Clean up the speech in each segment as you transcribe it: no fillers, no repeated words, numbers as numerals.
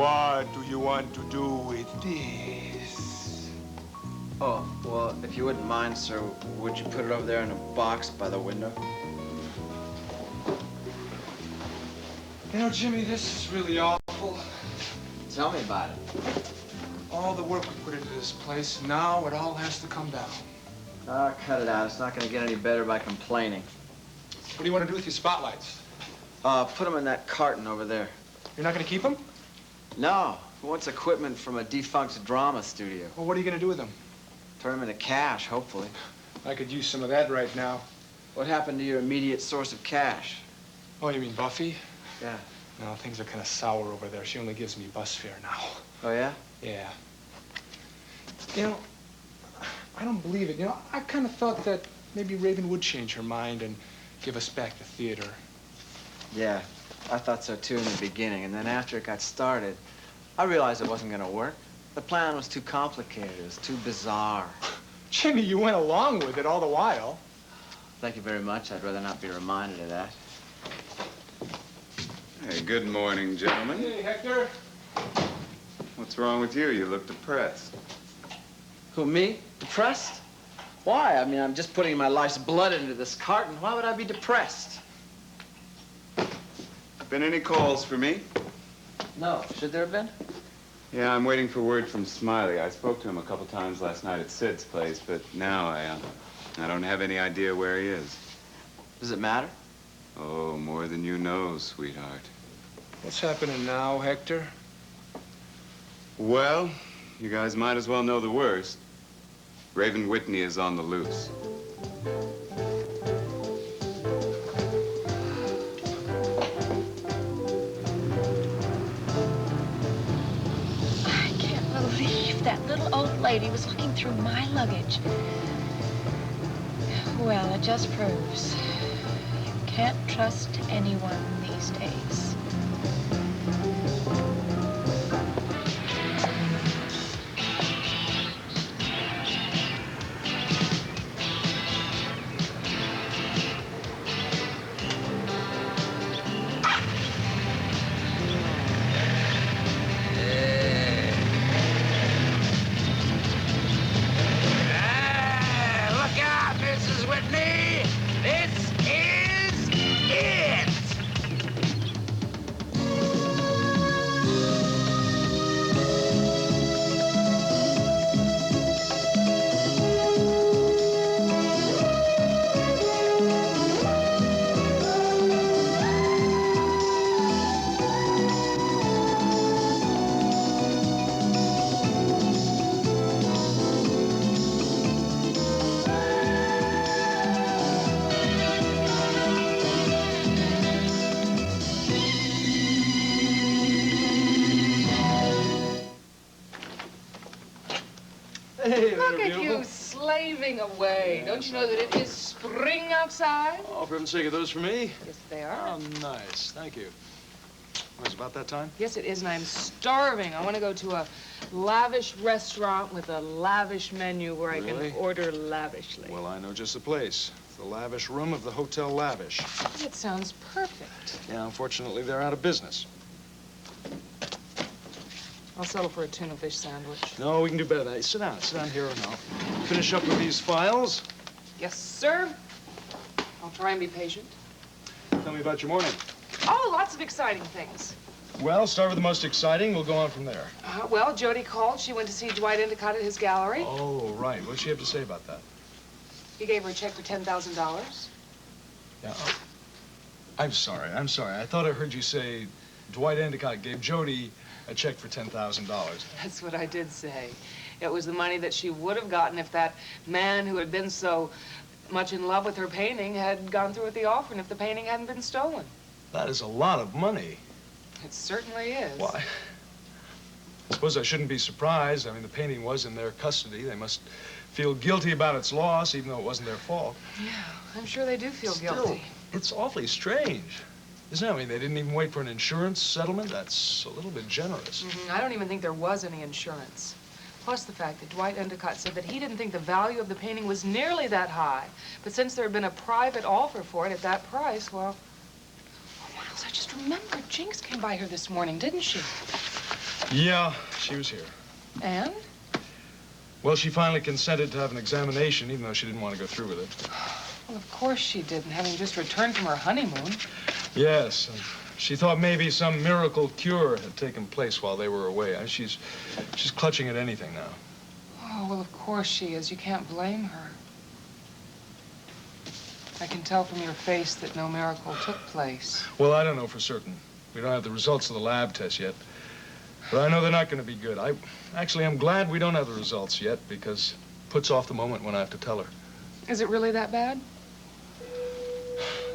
What do you want to do with this? Oh, well, if you wouldn't mind, sir, would you put it over there in a box by the window? You know, Jimmy, this is really awful. Tell me about it. All the work we put into this place, now it all has to come down. Ah, cut it out. It's not going to get any better by complaining. What do you want to do with your spotlights? Put them in that carton over there. You're not going to keep them? No. Who wants equipment from a defunct drama studio? Well, what are you going to do with them? Turn them into cash, hopefully. I could use some of that right now. What happened to your immediate source of cash? Oh, you mean Buffy? Yeah. No, things are kind of sour over there. She only gives me bus fare now. Oh, yeah? Yeah. You know, I don't believe it. You know, I kind of thought that maybe Raven would change her mind and give us back the theater. Yeah, I thought so too in the beginning. And then after it got started, I realized it wasn't going to work. The plan was too complicated. It was too bizarre. Jimmy, you went along with it all the while. Thank you very much. I'd rather not be reminded of that. Hey, good morning, gentlemen. Hey, Hector. What's wrong with you? You look depressed. Who, me? Depressed? Why? I mean, I'm just putting my life's blood into this carton. Why would I be depressed? Been any calls for me? No. Should there have been? Yeah, I'm waiting for word from Smiley. I spoke to him a couple times last night at Sid's place, but now I don't have any idea where he is. Does it matter? Oh, more than you know, sweetheart. What's happening now, Hector? Well, you guys might as well know the worst. Raven Whitney is on the loose. I can't believe that little old lady was looking through my luggage. Well, it just proves you can't trust anyone these days. Look at you slaving away. Don't you know that it is spring outside? Oh, for heaven's sake, are those for me? Yes, they are. Oh, nice. Thank you. Oh, it's about that time? Yes, it is, and I'm starving. I want to go to a lavish restaurant with a lavish menu where I Really? can order lavishly. Well, I know just the place. The lavish room of the Hotel Lavish. That sounds perfect. Yeah, unfortunately, they're out of business. I'll settle for a tuna fish sandwich. No, we can do better than that. Sit down here and I'll finish up with these files. Yes, sir. I'll try and be patient. Tell me about your morning. Oh, lots of exciting things. Well, start with the most exciting. We'll go on from there. Well, Jody called. She went to see Dwight Endicott at his gallery. Oh, right. What did she have to say about that? He gave her a check for $10,000. Yeah. Oh. I'm sorry. I thought I heard you say Dwight Endicott gave Jody a check for $10,000. That's what I did say. It was the money that she would have gotten if that man who had been so much in love with her painting had gone through with the offer and if the painting hadn't been stolen. That is a lot of money. It certainly is. Why? I suppose I shouldn't be surprised. I mean, the painting was in their custody. They must feel guilty about its loss, even though it wasn't their fault. Yeah, I'm sure they do feel guilty. It's awfully strange, isn't it? I mean, they didn't even wait for an insurance settlement. That's a little bit generous. I don't even think there was any insurance. Plus the fact that Dwight Endicott said that he didn't think the value of the painting was nearly that high. But since there had been a private offer for it at that price, well... Oh, Miles, I just remembered Jinx came by here this morning, didn't she? Yeah, she was here. And? Well, she finally consented to have an examination, even though she didn't want to go through with it. Well, of course she didn't, having just returned from her honeymoon. Yes, and she thought maybe some miracle cure had taken place while they were away. She's clutching at anything now. Oh, well, of course she is. You can't blame her. I can tell from your face that no miracle took place. Well, I don't know for certain. We don't have the results of the lab test yet. But I know they're not going to be good. I'm glad we don't have the results yet, because it puts off the moment when I have to tell her. Is it really that bad?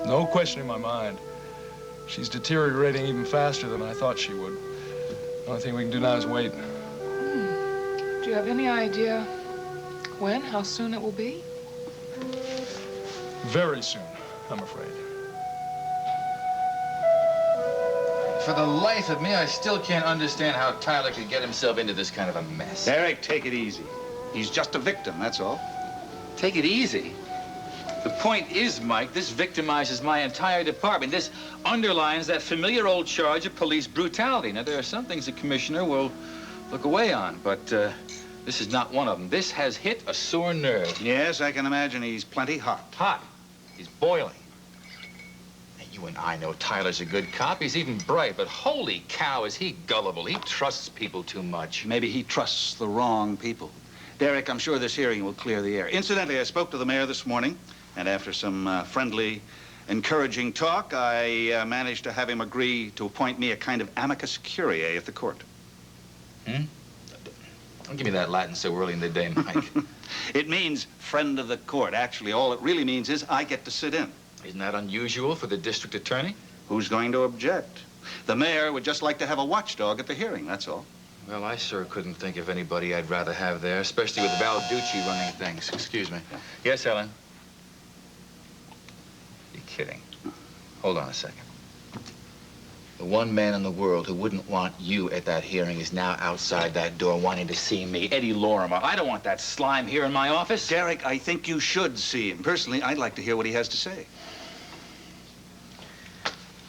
No question in my mind. She's deteriorating even faster than I thought she would. The only thing we can do now is wait. Do you have any idea when, how soon it will be? Very soon, I'm afraid. For the life of me, I still can't understand how Tyler could get himself into this kind of a mess. Derek, take it easy. He's just a victim, that's all. Take it easy. The point is, Mike, this victimizes my entire department. This underlines that familiar old charge of police brutality. Now, there are some things the commissioner will look away on, but this is not one of them. This has hit a sore nerve. Yes, I can imagine he's plenty hot. Hot. He's boiling. And you and I know Tyler's a good cop. He's even bright, but holy cow, is he gullible. He trusts people too much. Maybe he trusts the wrong people. Derek, I'm sure this hearing will clear the air. Incidentally, I spoke to the mayor this morning, and after some friendly, encouraging talk, I managed to have him agree to appoint me a kind of amicus curiae at the court. Don't give me that Latin so early in the day, Mike. It means friend of the court. Actually, all it really means is I get to sit in. Isn't that unusual for the district attorney? Who's going to object? The mayor would just like to have a watchdog at the hearing, that's all. Well, I sure couldn't think of anybody I'd rather have there, especially with Valducci running things. Excuse me. Yes, Helen? You're kidding. Hold on a second. The one man in the world who wouldn't want you at that hearing is now outside that door wanting to see me, Eddie Lorimer. I don't want that slime here in my office. Derek, I think you should see him. Personally, I'd like to hear what he has to say.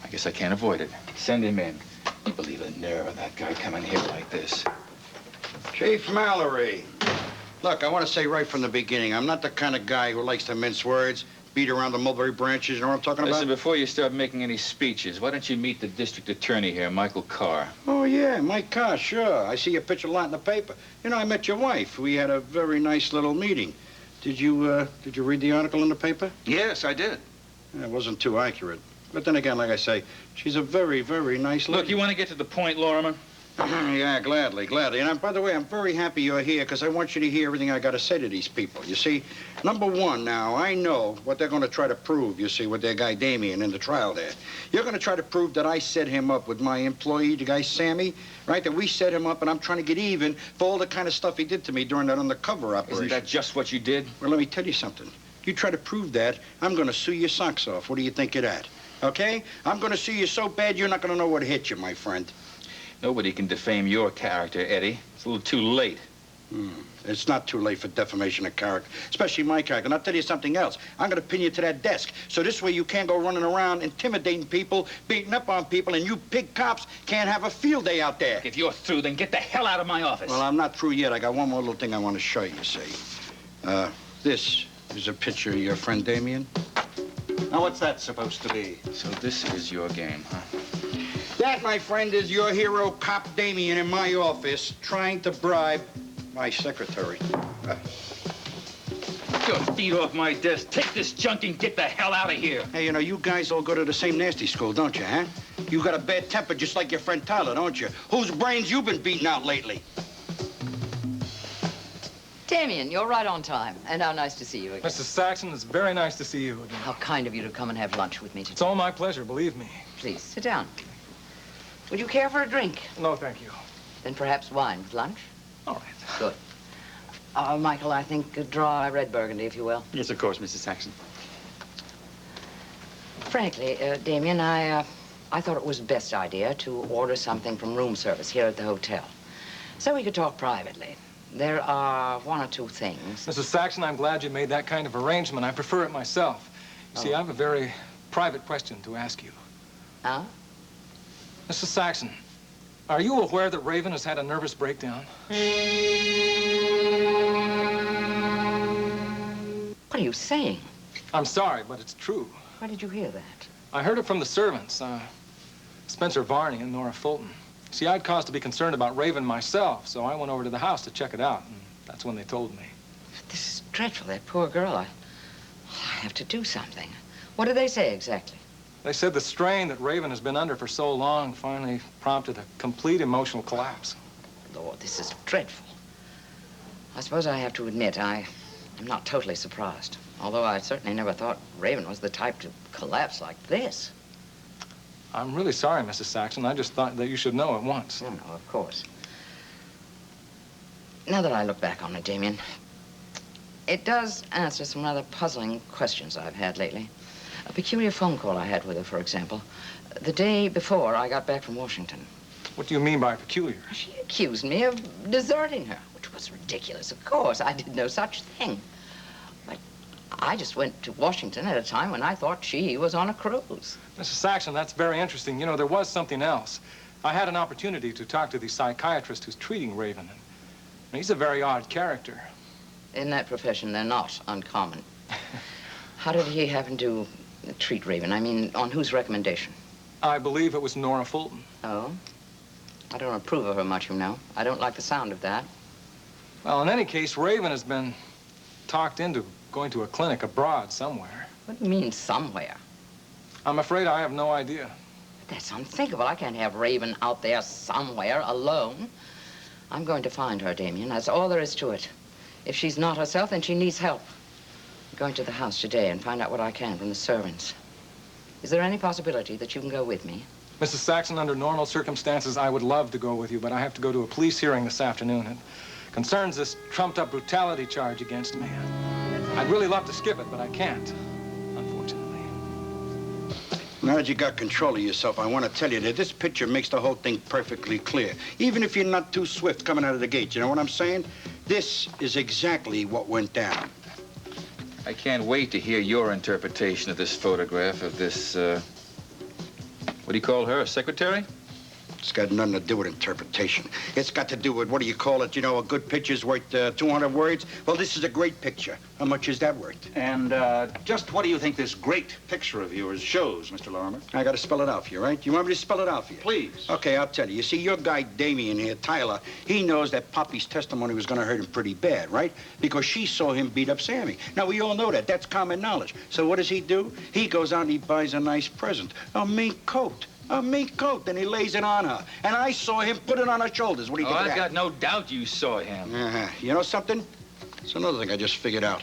I guess I can't avoid it. Send him in. You believe the nerve of that guy coming here like this? Chief Mallory. Look, I want to say right from the beginning, I'm not the kind of guy who likes to mince words, beat around the mulberry branches. You know what I'm talking about? Listen, before you start making any speeches, why don't you meet the district attorney here, Michael Carr? Oh, yeah, Mike Carr, sure. I see your picture a lot in the paper. You know, I met your wife. We had a very nice little meeting. Did you read the article in the paper? Yes, I did. It wasn't too accurate. But then again, like I say, she's a very, very nice lady. Look, you want to get to the point, Lorimer? Yeah, gladly. And by the way, I'm very happy you're here because I want you to hear everything I got to say to these people. You see, number one now, I know what they're going to try to prove, you see, with their guy Damien in the trial there. You're going to try to prove that I set him up with my employee, the guy Sammy, right? That we set him up and I'm trying to get even for all the kind of stuff he did to me during that undercover operation. Isn't that just what you did? Well, let me tell you something. You try to prove that, I'm going to sue your socks off. What do you think of that? Okay? I'm going to sue you so bad you're not going to know what hit you, my friend. Nobody can defame your character, Eddie. It's a little too late. It's not too late for defamation of character, especially my character. And I'll tell you something else. I'm going to pin you to that desk. So this way you can't go running around intimidating people, beating up on people, and you big cops can't have a field day out there. If you're through, then get the hell out of my office. Well, I'm not through yet. I got one more little thing I want to show you, see. This is a picture of your friend Damien. Now, what's that supposed to be? So this is your game, huh? That, my friend, is your hero, Cop Damien, in my office, trying to bribe my secretary. Get your feet off my desk. Take this junk and get the hell out of here. Hey, you know, you guys all go to the same nasty school, don't you, huh? You got a bad temper just like your friend Tyler, don't you? Whose brains you been beating out lately? Damien, you're right on time. And how nice to see you again. Mr. Saxon, it's very nice to see you again. How kind of you to come and have lunch with me It's today. all my pleasure, believe me. Please, sit down. Would you care for a drink? No, thank you. Then perhaps wine with lunch? All right. Good. Michael, I think a dry red burgundy, if you will. Yes, of course, Mrs. Saxon. Frankly, Damien, I thought it was the best idea to order something from room service here at the hotel. So we could talk privately. There are one or two things. Mrs. Saxon, I'm glad you made that kind of arrangement. I prefer it myself. You see, I have a very private question to ask you. Huh? Mrs. Saxon, Are you aware that Raven has had a nervous breakdown? What are you saying? I'm sorry, but it's true. Where did you hear that? I heard it from the servants, Spencer Varney and Nora Fulton. See, I'd cause to be concerned about Raven myself, so I went over to the house to check it out, and that's when they told me. This is dreadful, that poor girl. I have to do something. What did they say exactly? They said the strain that Raven has been under for so long finally prompted a complete emotional collapse. Lord, this is dreadful. I suppose I have to admit I'm not totally surprised. Although I certainly never thought Raven was the type to collapse like this. I'm really sorry, Mrs. Saxon. I just thought that you should know at once. Oh, no, of course. Now that I look back on it, Damien, it does answer some rather puzzling questions I've had lately. A peculiar phone call I had with her, for example, the day before I got back from Washington. What do you mean by peculiar? She accused me of deserting her, which was ridiculous, of course. I did no such thing. But I just went to Washington at a time when I thought she was on a cruise. Mrs. Saxon, that's very interesting. You know, there was something else. I had an opportunity to talk to the psychiatrist who's treating Raven. And he's a very odd character. In that profession, they're not uncommon. How did he happen to treat Raven? I mean, on whose recommendation? I believe it was Nora Fulton. Oh? I don't approve of her much, you know. I don't like the sound of that. Well, in any case, Raven has been talked into going to a clinic abroad somewhere. What do you mean, somewhere? I'm afraid I have no idea. That's unthinkable. I can't have Raven out there somewhere alone. I'm going to find her, Damien. That's all there is to it. If she's not herself, then she needs help. I'm going to the house today and find out what I can from the servants. Is there any possibility that you can go with me? Mrs. Saxon, under normal circumstances, I would love to go with you, but I have to go to a police hearing this afternoon. It concerns this trumped-up brutality charge against me. I'd really love to skip it, but I can't, unfortunately. Now that you got control of yourself, I want to tell you that this picture makes the whole thing perfectly clear. Even if you're not too swift coming out of the gate, you know what I'm saying? This is exactly what went down. I can't wait to hear your interpretation of this photograph of this, what do you call her, a secretary? It's got nothing to do with interpretation. It's got to do with, what do you call it? You know, a good picture's worth 200 words. Well, this is a great picture. How much is that worth? And just what do you think this great picture of yours shows, Mr. Lorimer? I got to spell it out for you, right? You want me to spell it out for you? Please. Okay, I'll tell you. You see, your guy Damien here, Tyler, he knows that Poppy's testimony was going to hurt him pretty bad, right? Because she saw him beat up Sammy. Now, we all know that. That's common knowledge. So what does he do? He goes out and he buys a nice present, a mink coat. A mink coat, and he lays it on her. And I saw him put it on her shoulders. What do you think of that? I've got no doubt you saw him. You know something? It's another thing I just figured out.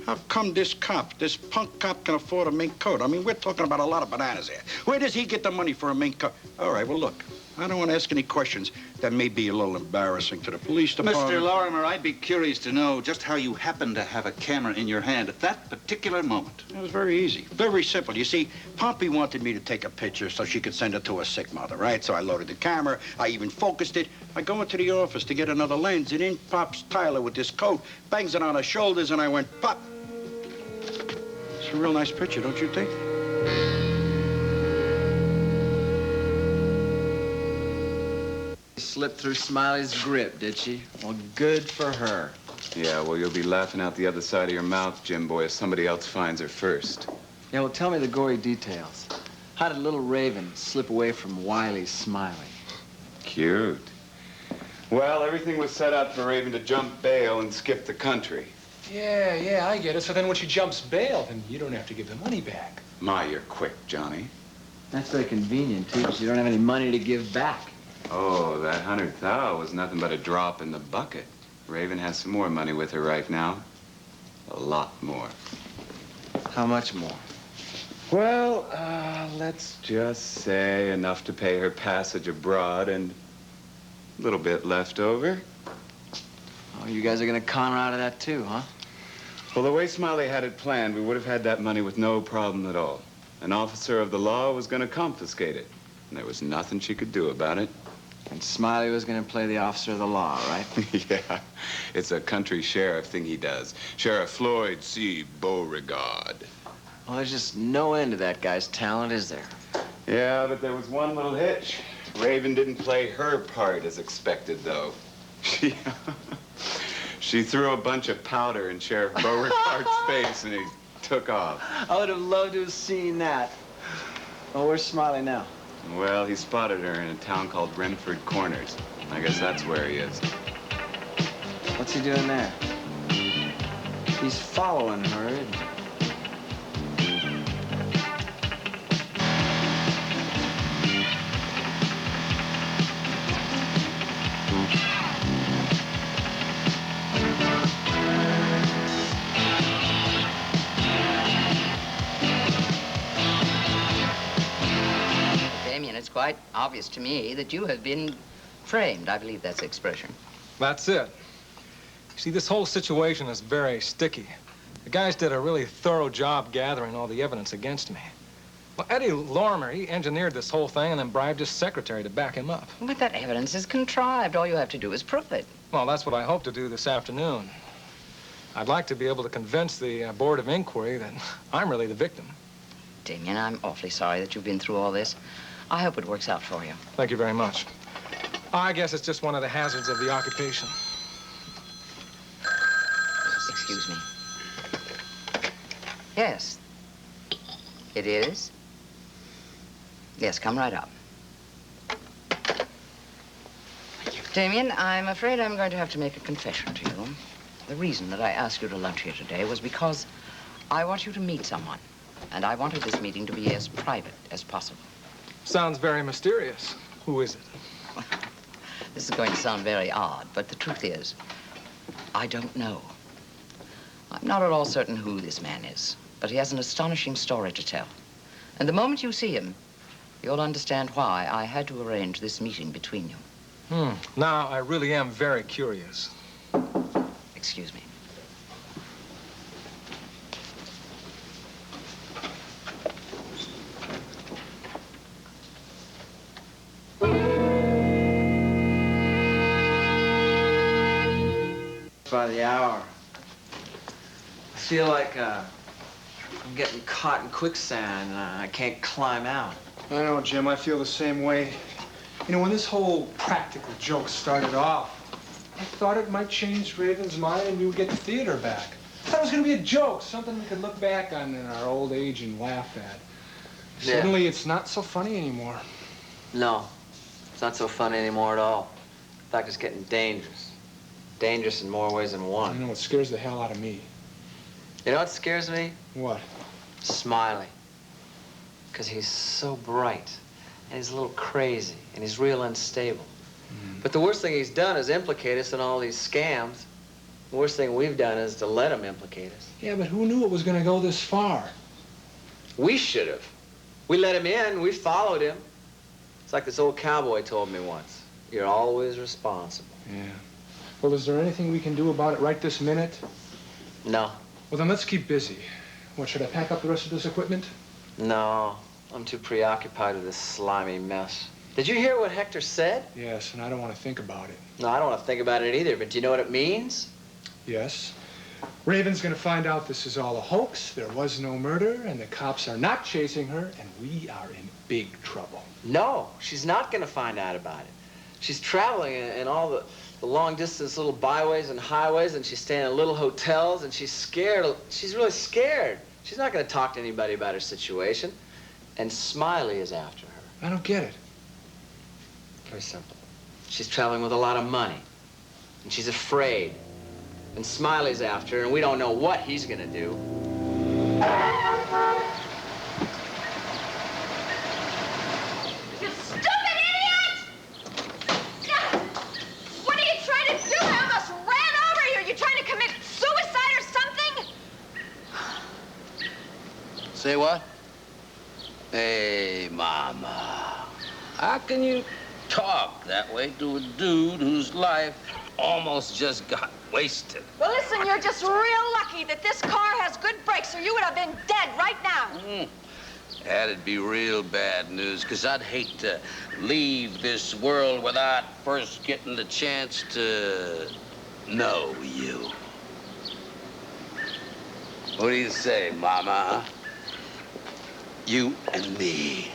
How come this cop, this punk cop, can afford a mink coat? I mean, we're talking about a lot of bananas here. Where does he get the money for a mink coat? All right, well, look, I don't want to ask any questions that may be a little embarrassing to the police department. Mr. Lorimer, I'd be curious to know just how you happened to have a camera in your hand at that particular moment. It was very easy, very simple. You see, Poppy wanted me to take a picture so she could send it to her sick mother, right? So I loaded the camera, I even focused it. I go into the office to get another lens, and in pops Tyler with this coat, bangs it on her shoulders, and I went, pop. It's a real nice picture, don't you think? Slipped through Smiley's grip, did she? Well, good for her. Yeah, well, you'll be laughing out the other side of your mouth, Jim boy, if somebody else finds her first. Yeah, well, tell me the gory details. How did little Raven slip away from Wiley's Smiley? Cute. Well, everything was set up for Raven to jump bail and skip the country. Yeah, I get it. So then when she jumps bail, then you don't have to give the money back. My, you're quick, Johnny. That's very convenient, too, because you don't have any money to give back. Oh, that 100,000 was nothing but a drop in the bucket. Raven has some more money with her right now. A lot more. How much more? Well, let's just say enough to pay her passage abroad and a little bit left over. Oh, you guys are gonna con her out of that, too, huh? Well, the way Smiley had it planned, we would have had that money with no problem at all. An officer of the law was gonna confiscate it, and there was nothing she could do about it. And Smiley was gonna play the officer of the law, right? Yeah, it's a country sheriff thing he does. Sheriff Floyd C. Beauregard. Well, there's just no end to that guy's talent, is there? Yeah, but there was one little hitch. Raven didn't play her part as expected, though. She threw a bunch of powder in Sheriff Beauregard's face, and he took off. I would have loved to have seen that. Oh, where's Smiley now? Well, he spotted her in a town called Renford Corners. I guess that's where he is. What's he doing there? He's following her, isn't he? Damien, it's quite obvious to me that you have been framed. I believe that's the expression. That's it. See, this whole situation is very sticky. The guys did a really thorough job gathering all the evidence against me. Well, Eddie Lorimer, he engineered this whole thing and then bribed his secretary to back him up. But that evidence is contrived. All you have to do is prove it. Well, that's what I hope to do this afternoon. I'd like to be able to convince the Board of Inquiry that I'm really the victim. Damien, I'm awfully sorry that you've been through all this. I hope it works out for you. Thank you very much. I guess it's just one of the hazards of the occupation. Excuse me. Yes. It is? Yes, come right up. Damien, I'm afraid I'm going to have to make a confession to you. The reason that I asked you to lunch here today was because I want you to meet someone. And I wanted this meeting to be as private as possible. Sounds very mysterious. Who is it? This is going to sound very odd, but the truth is, I don't know. I'm not at all certain who this man is, but he has an astonishing story to tell. And the moment you see him, you'll understand why I had to arrange this meeting between you. Now, I really am very curious. Excuse me. By the hour. I feel like I'm getting caught in quicksand and I can't climb out. I know, Jim. I feel the same way. You know, when this whole practical joke started off, I thought it might change Raven's mind and we would get the theater back. I thought it was going to be a joke, something we could look back on in our old age and laugh at. Yeah. Suddenly, it's not so funny anymore. No, it's not so funny anymore at all. In fact, it's getting dangerous. Dangerous in more ways than one. You know, it scares the hell out of me. You know what scares me? What? Smiley. Because he's so bright, and he's a little crazy, and he's real unstable. But the worst thing he's done is implicate us in all these scams. The worst thing we've done is to let him implicate us. Yeah, but who knew it was going to go this far? We should have. We let him in, we followed him. It's like this old cowboy told me once. You're always responsible. Yeah. Well, is there anything we can do about it right this minute? No. Well, then let's keep busy. What, should I pack up the rest of this equipment? No, I'm too preoccupied with this slimy mess. Did you hear what Hector said? Yes, and I don't want to think about it. No, I don't want to think about it either, but do you know what it means? Yes. Raven's going to find out this is all a hoax, there was no murder, and the cops are not chasing her, and we are in big trouble. No, she's not going to find out about it. She's traveling in all the long-distance little byways and highways, and she's staying in little hotels, and she's scared. She's really scared. She's not going to talk to anybody about her situation. And Smiley is after her. I don't get it. Very simple. She's traveling with a lot of money, and she's afraid. And Smiley's after her, and we don't know what he's going to do. You stupid idiot! What are you trying to do? I almost ran over you. Are you trying to commit suicide or something? Say what? Hey, Mama. How can you talk that way to a dude whose life almost just got wasted? Well, listen, you're just real lucky that this car has good brakes, or you would have been dead right now. That'd be real bad news, because I'd hate to leave this world without first getting the chance to know you. What do you say, Mama? You and me.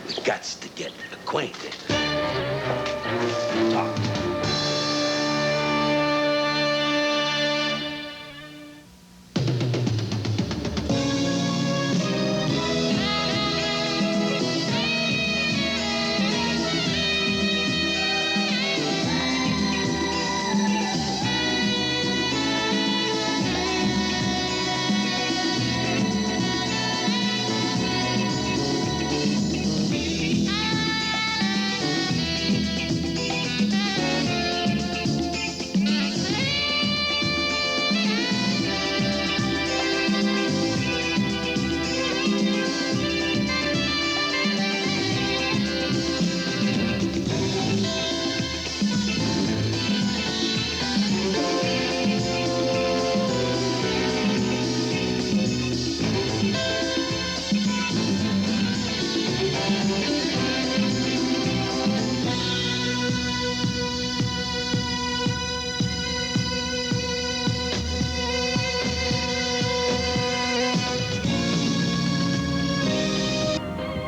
We gots to get acquainted. Talk.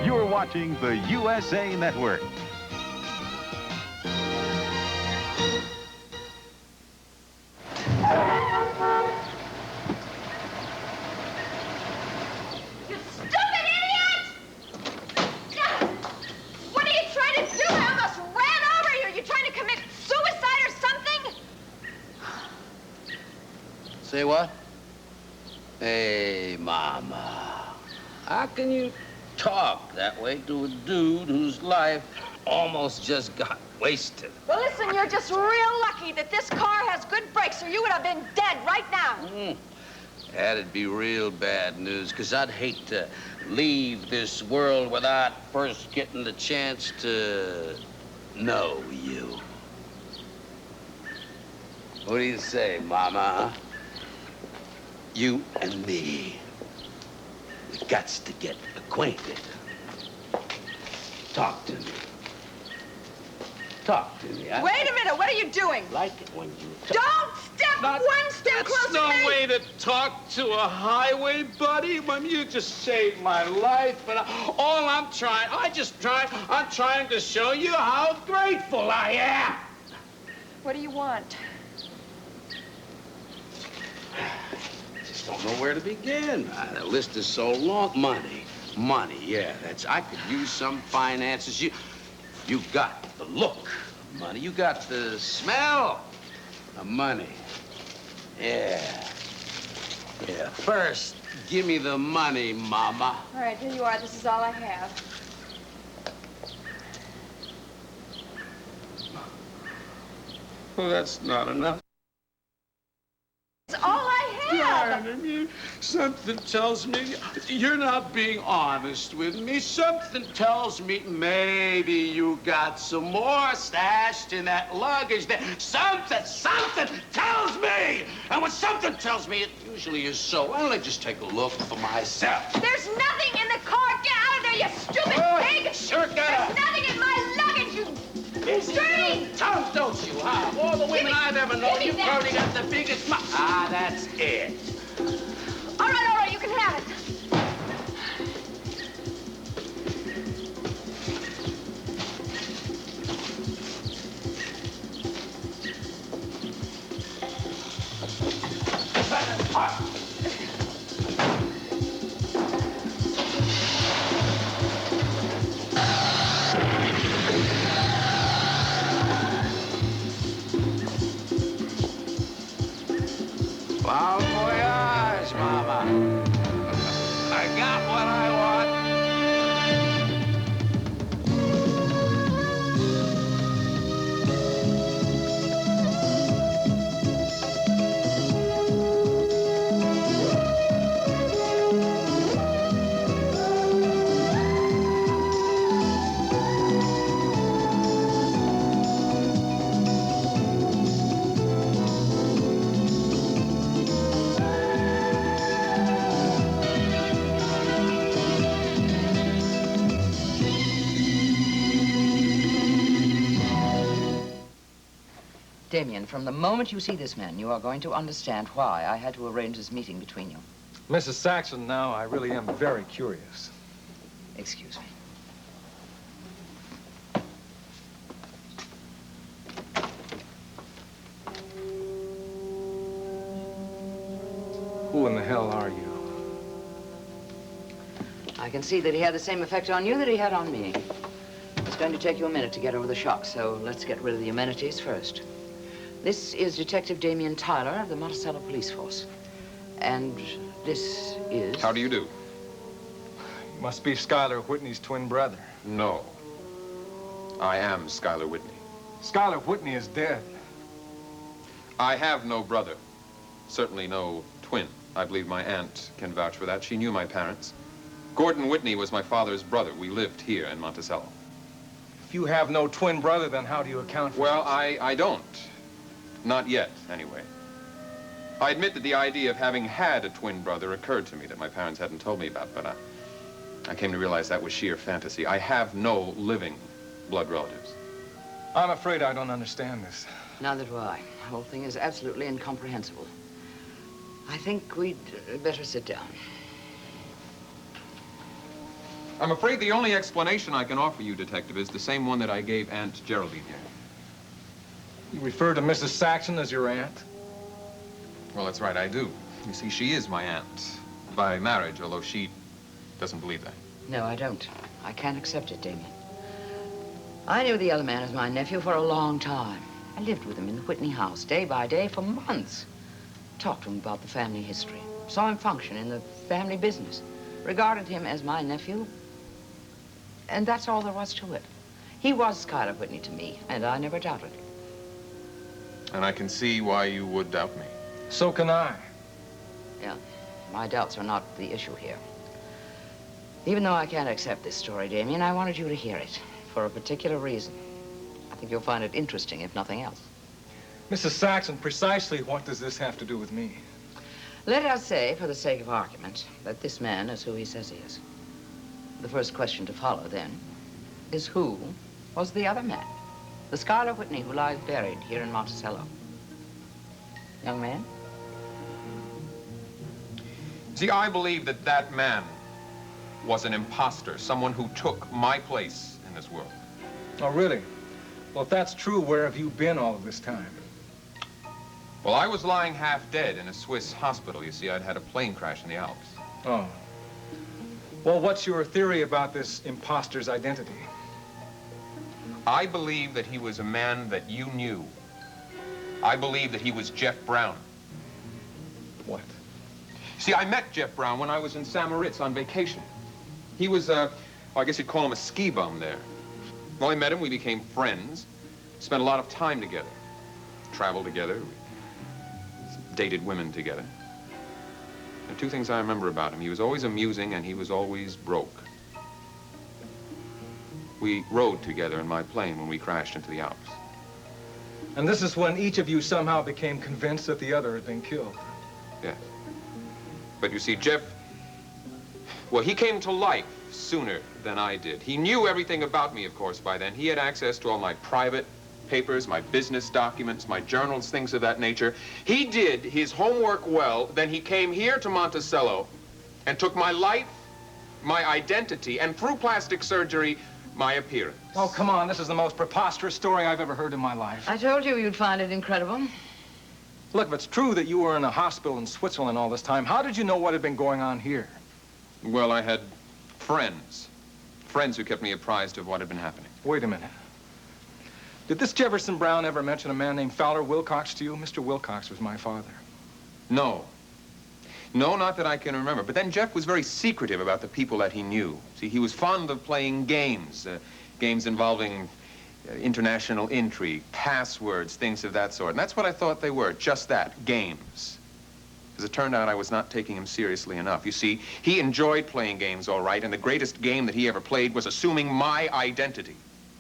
You're watching the USA Network. You stupid idiot! What are you trying to do? I almost ran over you. Are you trying to commit suicide or something? Say what? Hey, Mama. How can you talk that way to a dude whose life almost just got wasted? Well, listen, you're just real lucky that this car has good brakes, or you would have been dead right now. That'd be real bad news, 'cause I'd hate to leave this world without first getting the chance to know you. What do you say, Mama? You and me, we gots to get acquainted. Talk to me. Talk to me. Wait a minute, what are you doing? Like it when you Don't step one step closer That's no to me. way to talk to a highway buddy. When you just saved my life, but I'm trying to show you how grateful I am. What do you want? Just don't know where to begin. The list is so long. Money, yeah, I could use some finances. You got the look of money. You got the smell of money. Yeah. First, give me the money, Mama. All right, here you are. This is all I have. Well, that's not enough. It's all I have. Darn, something tells me you're not being honest with me. Something tells me maybe you got some more stashed in that luggage there. Something tells me. And when something tells me, it usually is so. Why don't I just take a look for myself? There's nothing in the car. Get out of there, you stupid pig. Sure There's nothing in my luggage, you dirty. Tongue, don't you, huh? Of all the women I've ever known, you've already got the biggest mouth. Ah, that's it. All right, you can have it. Bon voyage, Mama. I got what I want. Damien, from the moment you see this man, you are going to understand why I had to arrange this meeting between you. Mrs. Saxon, now, I really am very curious. Excuse me. hell are you? I can see that he had the same effect on you that he had on me. It's going to take you a minute to get over the shock, so let's get rid of the amenities first. This is Detective Damien Tyler of the Monticello Police Force. And this is... How do you do? You must be Schuyler Whitney's twin brother. No. I am Schuyler Whitney. Schuyler Whitney is dead. I have no brother. Certainly no twin. I believe my aunt can vouch for that. She knew my parents. Gordon Whitney was my father's brother. We lived here in Monticello. If you have no twin brother, then how do you account for Well, this? I don't. Not yet, anyway. I admit that the idea of having had a twin brother occurred to me that my parents hadn't told me about, but I came to realize that was sheer fantasy. I have no living blood relatives. I'm afraid I don't understand this. Neither do I. The whole thing is absolutely incomprehensible. I think we'd better sit down. I'm afraid the only explanation I can offer you, Detective, is the same one that I gave Aunt Geraldine here. You refer to Mrs. Saxon as your aunt? Well, that's right, I do. You see, she is my aunt. By marriage, although she doesn't believe that. No, I don't. I can't accept it, Damien. I knew the other man as my nephew for a long time. I lived with him in the Whitney house, day by day, for months. Talked to him about the family history. Saw him function in the family business. Regarded him as my nephew. And that's all there was to it. He was Schuyler Whitney to me, and I never doubted it. And I can see why you would doubt me. So can I. Yeah, my doubts are not the issue here. Even though I can't accept this story, Damien, I wanted you to hear it for a particular reason. I think you'll find it interesting, if nothing else. Mrs. Saxon, precisely what does this have to do with me? Let us say, for the sake of argument, that this man is who he says he is. The first question to follow, then, is who was the other man? The Schuyler Whitney who lies buried here in Monticello. Young man? See, I believe that that man was an imposter, someone who took my place in this world. Oh, really? Well, if that's true, where have you been all of this time? Well, I was lying half dead in a Swiss hospital. You see, I'd had a plane crash in the Alps. Oh. Well, what's your theory about this imposter's identity? I believe that he was a man that you knew. I believe that he was Jeff Brown. What? See, I met Jeff Brown when I was in St. Moritz on vacation. He was, well, I guess you'd call him a ski bum there. Well, I met him, we became friends, spent a lot of time together, traveled together, dated women together. There are two things I remember about him. He was always amusing and he was always broke. We rode together in my plane when we crashed into the Alps. And this is when each of you somehow became convinced that the other had been killed. Yes. But you see, Jeff, well, he came to life sooner than I did. He knew everything about me, of course, by then. He had access to all my private papers, my business documents, my journals, things of that nature. He did his homework well, then he came here to Monticello and took my life, my identity, and through plastic surgery, my appearance. Oh, come on, this is the most preposterous story I've ever heard in my life. I told you you'd find it incredible. Look, if it's true that you were in a hospital in Switzerland all this time, how did you know what had been going on here? Well, I had friends who kept me apprised of what had been happening. Wait a minute. Did this Jefferson Brown ever mention a man named Fowler Wilcox to you? Mr. Wilcox was my father. No. No, not that I can remember. But then Jeff was very secretive about the people that he knew. See, he was fond of playing games, games involving international intrigue, passwords, things of that sort. And that's what I thought they were, just that, games. As it turned out, I was not taking him seriously enough. You see, he enjoyed playing games, all right, and the greatest game that he ever played was assuming my identity.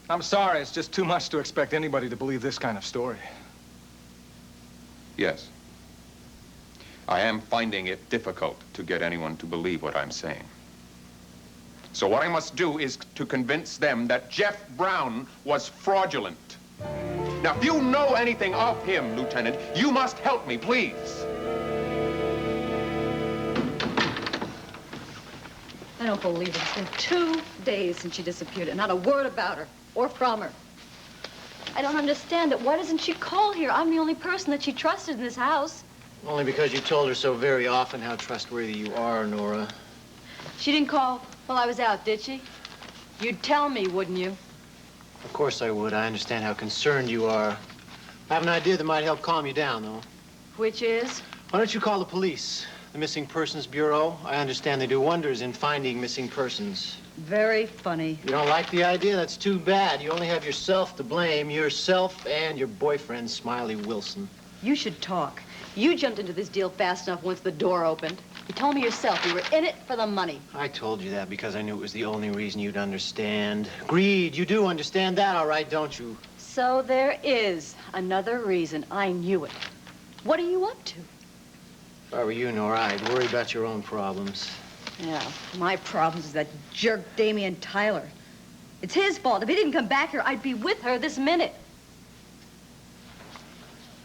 I'm sorry, it's just too much to expect anybody to believe this kind of story. Yes. I am finding it difficult to get anyone to believe what I'm saying. So what I must do is to convince them that Jeff Brown was fraudulent. Now, if you know anything of him, Lieutenant, you must help me, please. I don't believe it. It's been 2 days since she disappeared, and not a word about her or from her. I don't understand it. Why doesn't she call here? I'm the only person that she trusted in this house. Only because you told her so very often how trustworthy you are, Nora. She didn't call while I was out, did she? You'd tell me, wouldn't you? Of course I would. I understand how concerned you are. I have an idea that might help calm you down, though. Which is? Why don't you call the police, the Missing Persons Bureau? I understand they do wonders in finding missing persons. Very funny. You don't like the idea? That's too bad. You only have yourself to blame. Yourself and your boyfriend, Smiley Wilson. You should talk. You jumped into this deal fast enough once the door opened. You told me yourself you were in it for the money. I told you that because I knew it was the only reason you'd understand. Greed. You do understand that, all right, don't you? So there is another reason. I knew it. What are you up to? If I were you, Nora, I'd worry about your own problems. Yeah, my problem is that jerk Damian Tyler. It's his fault. If he didn't come back here, I'd be with her this minute.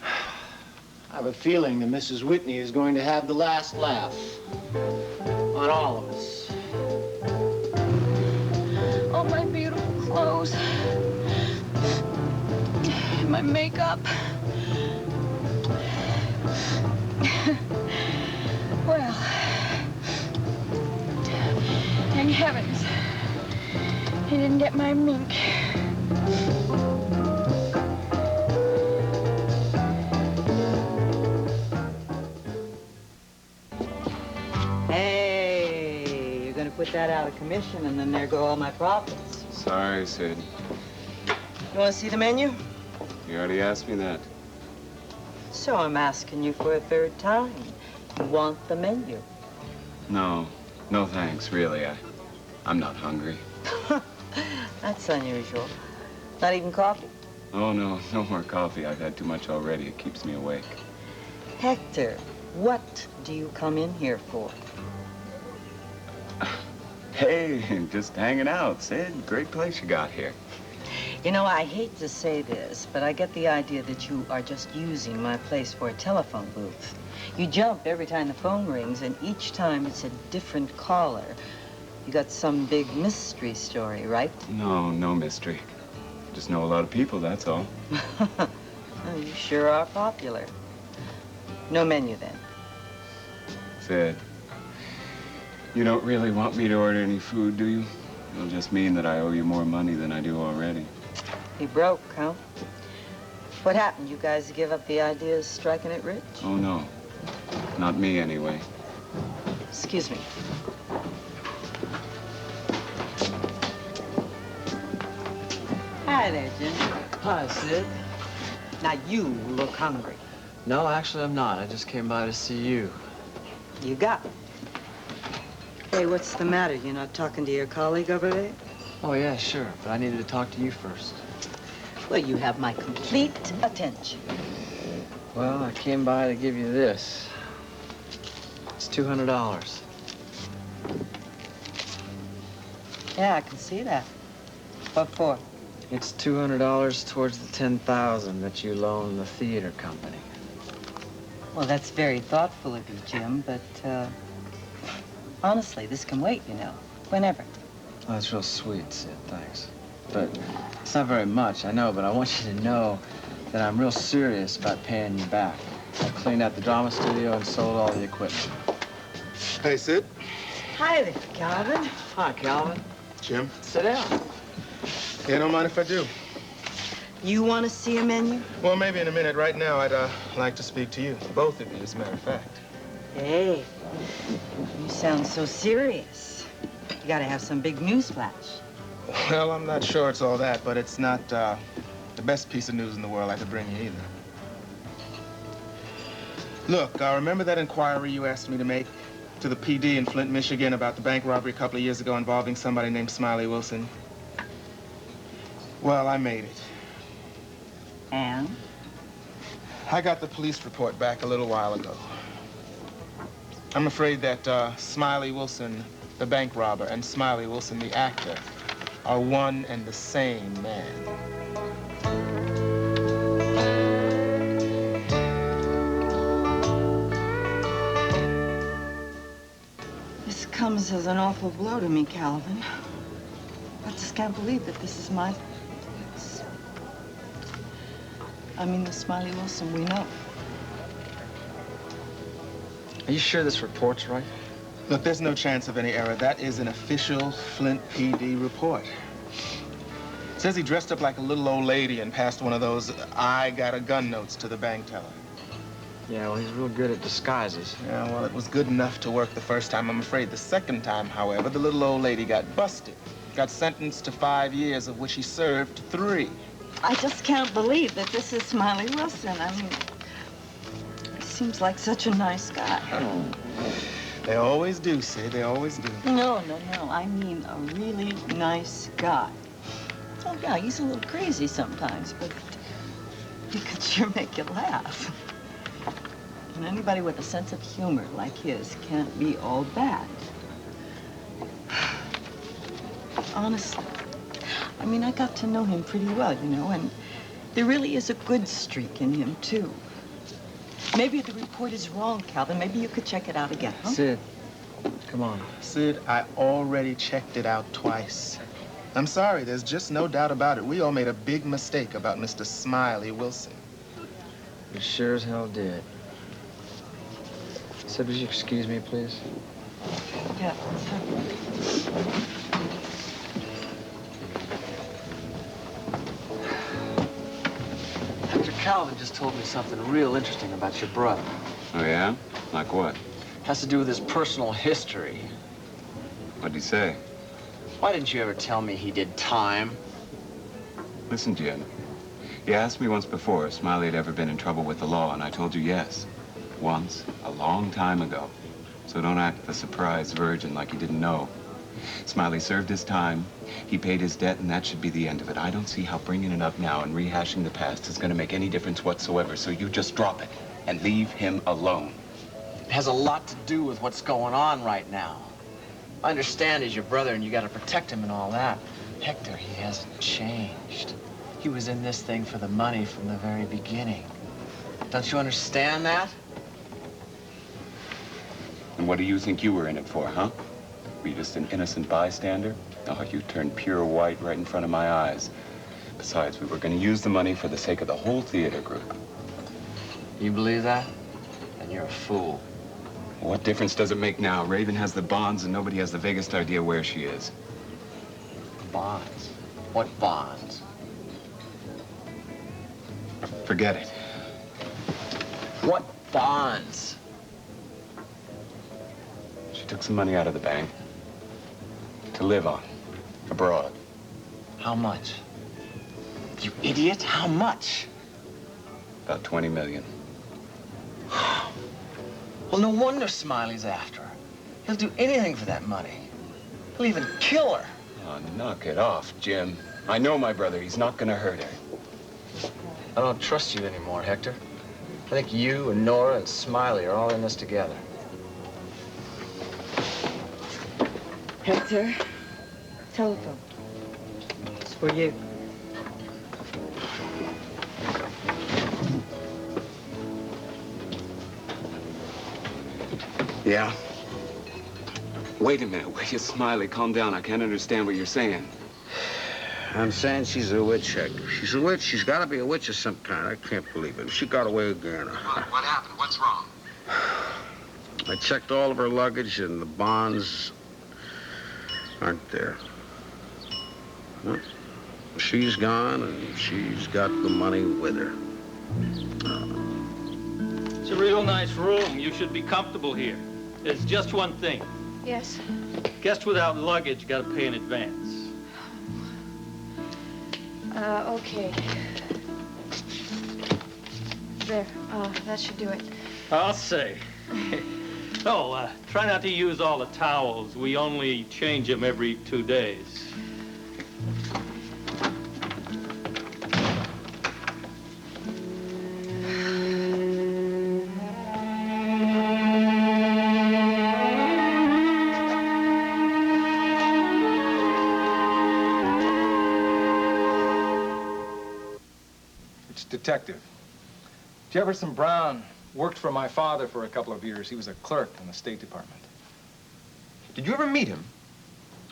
I have a feeling that Mrs. Whitney is going to have the last laugh on all of us. Oh, my beautiful clothes. My makeup. Well, thank heavens he didn't get my mink. Hey, you're gonna put that out of commission and then there go all my profits. Sorry, Sid. You wanna see the menu? You already asked me that. So I'm asking you for a third time. You want the menu? No. No thanks, really. I'm not hungry. That's unusual. Not even coffee? Oh, no. No more coffee. I've had too much already. It keeps me awake. Hector, what do you come in here for? Hey, just hanging out, Sid. Great place you got here. You know, I hate to say this, but I get the idea that you are just using my place for a telephone booth. You jump every time the phone rings, and each time it's a different caller. You got some big mystery story, right? No, no mystery. Just know a lot of people, that's all. Oh, you sure are popular. No menu, then. Sid, you don't really want me to order any food, do you? It'll just mean that I owe you more money than I do already. You broke, huh? What happened? You guys give up the idea of striking it rich? Oh, no. Not me, anyway. Excuse me. Hi there, Jim. Hi, Sid. Now, you look hungry. No, actually, I'm not. I just came by to see you. You got it. Hey, what's the matter? You're not talking to your colleague over there? Oh, yeah, sure. But I needed to talk to you first. Well, you have my complete attention. Well, I came by to give you this. It's $200. Yeah, I can see that. What for? It's $200 towards the $10,000 that you loaned the theater company. Well, that's very thoughtful of you, Jim, but, honestly, this can wait, you know. Whenever. Oh, that's real sweet, Sid. Thanks. But it's not very much, I know, but I want you to know that I'm real serious about paying you back. I cleaned out the drama studio and sold all the equipment. Hey, Sid. Hi there, Calvin. Hi, Calvin. Jim. Sit down. Yeah, don't mind if I do. You want to see a menu? Well, maybe in a minute. Right now, I'd like to speak to you. Both of you, as a matter of fact. Hey, you sound so serious. You gotta have some big news flash. Well, I'm not sure it's all that, but it's not the best piece of news in the world I could bring you either. Look, remember that inquiry you asked me to make to the PD in Flint, Michigan about the bank robbery a couple of years ago involving somebody named Smiley Wilson? Well, I made it. And? I got the police report back a little while ago. I'm afraid that Smiley Wilson, the bank robber, and Smiley Wilson, the actor, are one and the same man. This comes as an awful blow to me, Calvin. I just can't believe that this is my... I mean, the Smiley Wilson we know. Are you sure this report's right? Look, there's no chance of any error. That is an official Flint PD report. It says he dressed up like a little old lady and passed one of those I got a gun notes to the bank teller. Yeah, well, he's real good at disguises. Yeah, well, it was good enough to work the first time. I'm afraid the second time, however, the little old lady got busted. Got sentenced to 5 years, of which he served 3. I just can't believe that this is Smiley Wilson. I mean, he seems like such a nice guy. They always do, Sid. They always do. No. I mean a really nice guy. Oh, yeah, he's a little crazy sometimes, but he could sure make you laugh. And anybody with a sense of humor like his can't be all bad. Honestly. I mean, I got to know him pretty well, you know, and there really is a good streak in him, too. Maybe the report is wrong, Calvin. Maybe you could check it out again, huh? Sid, come on. Sid, I already checked it out twice. I'm sorry, there's just no doubt about it. We all made a big mistake about Mr. Smiley Wilson. You sure as hell did. Sid, would you excuse me, please? Yeah. Dr. Calvin just told me something real interesting about your brother. Oh, yeah? Like what? Has to do with his personal history. What'd he say? Why didn't you ever tell me he did time? Listen, Jim. You asked me once before if Smiley had ever been in trouble with the law, and I told you yes. Once, a long time ago. So don't act the surprised virgin like you didn't know. Smiley served his time, he paid his debt, and that should be the end of it. I don't see how bringing it up now and rehashing the past is going to make any difference whatsoever, so you just drop it and leave him alone. It has a lot to do with what's going on right now. I understand he's your brother and you got to protect him and all that. Hector, he hasn't changed. He was in this thing for the money from the very beginning. Don't you understand that? And what do you think you were in it for, huh? Were you just an innocent bystander? Oh, you turned pure white right in front of my eyes. Besides, we were going to use the money for the sake of the whole theater group. You believe that? Then you're a fool. What difference does it make now? Raven has the bonds and nobody has the vaguest idea where she is. Bonds? What bonds? Forget it. What bonds? She took some money out of the bank to live on, abroad. How much? You idiot, how much? About 20 million. Well, no wonder Smiley's after her. He'll do anything for that money. He'll even kill her. Oh, knock it off, Jim. I know my brother. He's not gonna hurt her. I don't trust you anymore, Hector. I think you and Nora and Smiley are all in this together. Hector, telephone. It's for you. Yeah? Wait a minute. Will you, Smiley? Calm down. I can't understand what you're saying. I'm saying she's a witch, Hector. She's a witch. She's got to be a witch of some kind. I can't believe it. She got away again. What happened? What's wrong? I checked all of her luggage, and the bonds aren't there. Well, she's gone, and she's got the money with her. It's a real nice room. You should be comfortable here. There's just one thing. Yes. Guests without luggage got to pay in advance. Okay. There, that should do it. I'll say. Oh, try not to use all the towels. We only change them every 2 days. Detective. Jefferson Brown worked for my father for a couple of years. He was a clerk in the State Department. Did you ever meet him?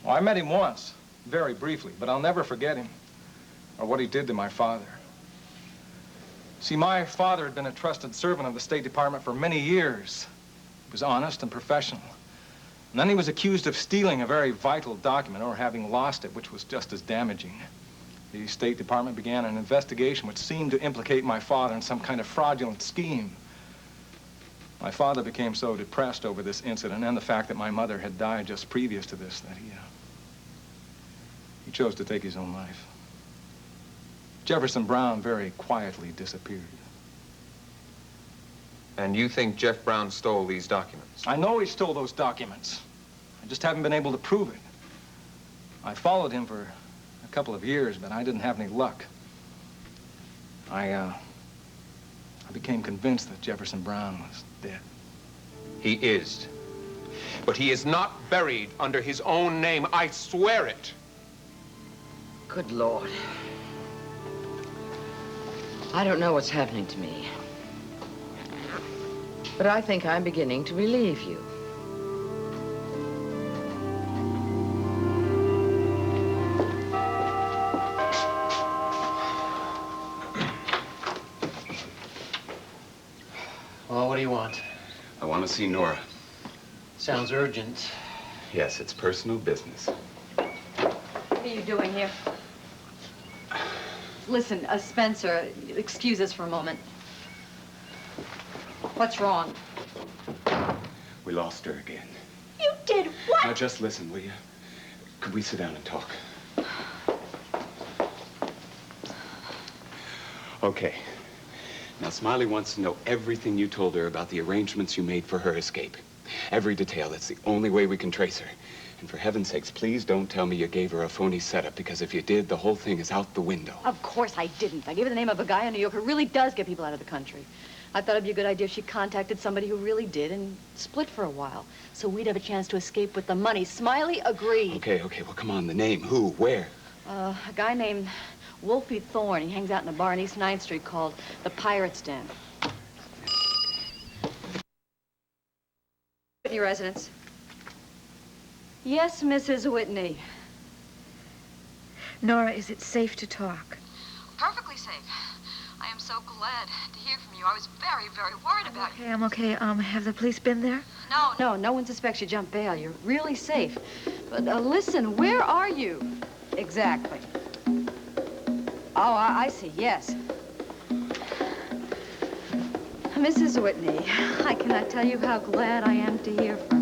Oh, I met him once, very briefly, but I'll never forget him or what he did to my father. See, my father had been a trusted servant of the State Department for many years. He was honest and professional. And then he was accused of stealing a very vital document or having lost it, which was just as damaging. The State Department began an investigation which seemed to implicate my father in some kind of fraudulent scheme. My father became so depressed over this incident and the fact that my mother had died just previous to this that he chose to take his own life. Jefferson Brown very quietly disappeared. And you think Jeff Brown stole these documents? I know he stole those documents. I just haven't been able to prove it. I followed him for a couple of years, but I didn't have any luck. I became convinced that Jefferson Brown was dead. He is. But he is not buried under his own name. I swear it. Good Lord. I don't know what's happening to me. But I think I'm beginning to believe you. Well, what do you want? I want to see Nora. Sounds urgent. Yes, it's personal business. What are you doing here? Listen, Spencer, excuse us for a moment. What's wrong? We lost her again. You did what? Now, just listen, will you? Could we sit down and talk? Okay. Now, Smiley wants to know everything you told her about the arrangements you made for her escape. Every detail. That's the only way we can trace her. And for heaven's sakes, please don't tell me you gave her a phony setup, because if you did, the whole thing is out the window. Of course I didn't. I gave her the name of a guy in New York who really does get people out of the country. I thought it'd be a good idea if she contacted somebody who really did and split for a while, so we'd have a chance to escape with the money. Smiley agreed. Okay, well, come on. The name. Who? Where? A guy named Wolfie Thorne. He hangs out in a bar on East 9th Street called the Pirate's Den. Whitney residence. Yes, Mrs. Whitney. Nora, is it safe to talk? Perfectly safe. I am so glad to hear from you. I was very, very worried about you. I'm okay. Have the police been there? No one suspects you jumped bail. You're really safe. But listen, where are you? Exactly. Oh, I see, yes. Mrs. Whitney, I cannot tell you how glad I am to hear from